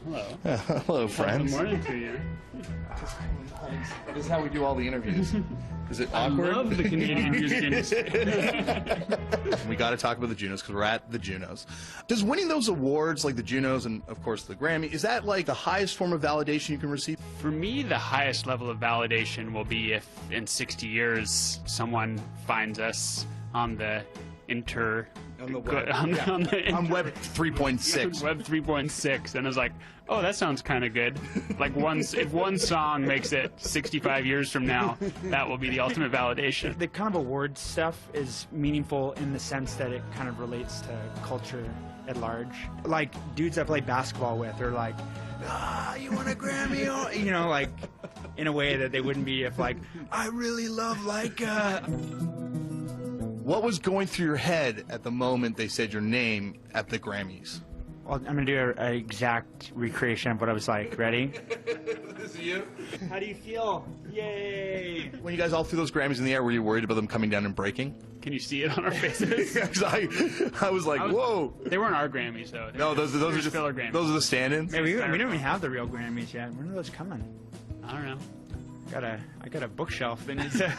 Hello. Hello, friends. Good morning to you. This is how we do all the interviews. Is it awkward? I love the Canadian music industry. We got to talk about the Junos because we're at the Junos. Does winning those awards, like the Junos and, of course, the Grammy, is that like the highest form of validation you can receive? For me, the highest level of validation will be if in 60 years someone finds us on the On the web. on Web 3.6. Web 3.6, and it's like, oh, that sounds kind of good. Like if one song makes it 65 years from now, that will be the ultimate validation. The kind of award stuff is meaningful in the sense that it kind of relates to culture at large. Like dudes I play basketball with are like, you want a Grammy? You know, like in a way that they wouldn't be if like, I really love What was going through your head at the moment they said your name at the Grammys? Well, I'm going to do an exact recreation of what I was like. Ready? This is you? How do you feel? Yay! When you guys all threw those Grammys in the air, were you worried about them coming down and breaking? Can you see it on our faces? Because I was like, whoa. They weren't our Grammys, though. No, those are just filler Grammys. Those are the stand-ins? Hey, we don't even have the real Grammys yet. When are those coming? I don't know. I got a bookshelf that needs to...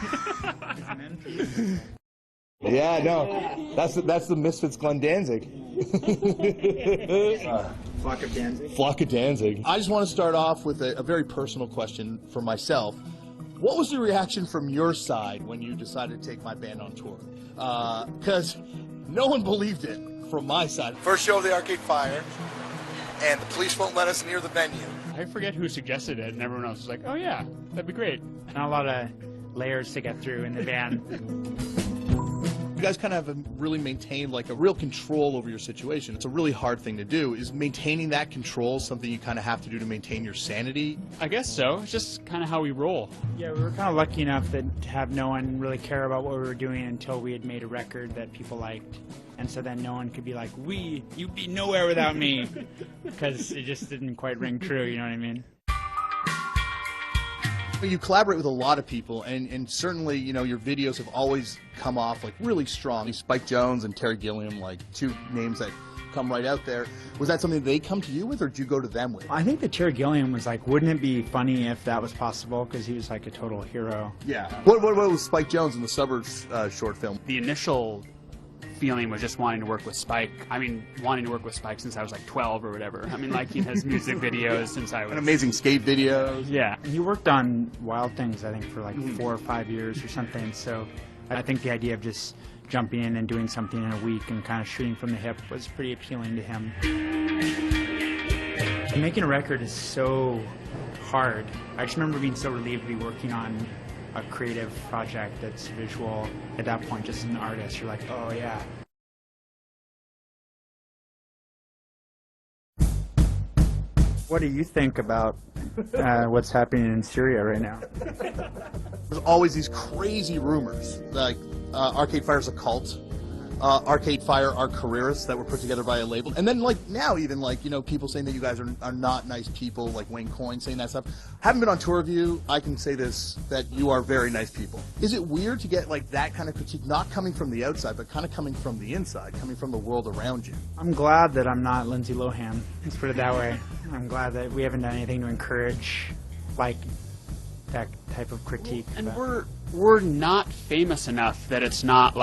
Yeah, no, that's the Misfits Glenn Danzig. Flock of Danzig. Flock of Danzig. I just want to start off with a very personal question for myself. What was the reaction from your side when you decided to take my band on tour? Because no one believed it from my side. First show of the Arcade Fire, and the police won't let us near the venue. I forget who suggested it, and everyone else was like, oh yeah, that'd be great. Not a lot of layers to get through in the band. You guys kind of have really maintained like a real control over your situation. It's a really hard thing to do. Is maintaining that control something you kind of have to do to maintain your sanity? I guess so. It's just kind of how we roll. Yeah, we were kind of lucky enough to have no one really care about what we were doing until we had made a record that people liked. And so then no one could be like, you'd be nowhere without me. Because it just didn't quite ring true, you know what I mean? You collaborate with a lot of people, and certainly, you know, your videos have always come off like really strong. Spike Jonze and Terry Gilliam, like two names that come right out there. Was that something they come to you with, or did you go to them with? I think that Terry Gilliam was like, wouldn't it be funny if that was possible? Because he was like a total hero. Yeah. What was Spike Jonze in the Suburbs short film? The initial feeling was just wanting to work with Spike. I mean, wanting to work with Spike since I was like 12 or whatever. I mean, like he has music videos since I was... An amazing skate videos. Yeah. And he worked on Wild Things, I think, for like 4 or 5 years or something. So I think the idea of just jumping in and doing something in a week and kind of shooting from the hip was pretty appealing to him. Making a record is so hard. I just remember being so relieved to be working on a creative project that's visual. At that point, just an artist, you're like, oh yeah. What do you think about what's happening in Syria right now? There's always these crazy rumors, like Arcade Fire's a cult. Arcade Fire are careerists that were put together by a label. And then, like, now even, like, you know, people saying that you guys are not nice people, like Wayne Coyne saying that stuff. Haven't been on tour with you, I can say this, that you are very nice people. Is it weird to get, like, that kind of critique, not coming from the outside, but kind of coming from the inside, coming from the world around you? I'm glad that I'm not Lindsay Lohan. Let's put it that way. I'm glad that we haven't done anything to encourage, like, that type of critique. And we're not famous enough that it's not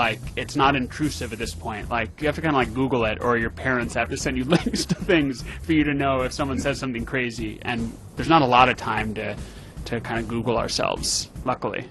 intrusive at this point. Like, you have to kind of like Google it, or your parents have to send you links to things for you to know if someone says something crazy. And there's not a lot of time to kind of Google ourselves, luckily.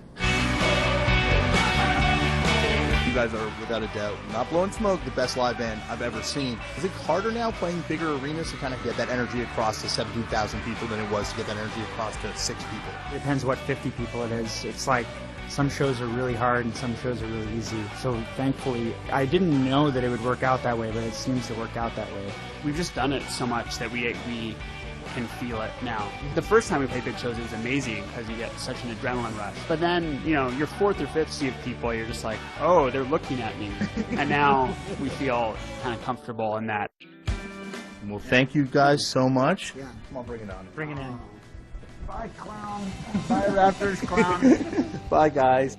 You guys are, without a doubt, not blowing smoke, the best live band I've ever seen. Is it harder now playing bigger arenas to kind of get that energy across to 17,000 people than it was to get that energy across to 6 people? It depends what 50 people it is. It's like some shows are really hard and some shows are really easy. So thankfully, I didn't know that it would work out that way, but it seems to work out that way. We've just done it so much that we can feel it now. The first time we played big shows, it was amazing because you get such an adrenaline rush. But then, you know, your 4th or 5th sea of people, you're just like, oh, they're looking at me. And now we feel kind of comfortable in that. Well, thank you guys so much. Yeah. Come on, bring it on. Bring it in. Bye, clown. Bye, Raptors, clown. Bye, guys.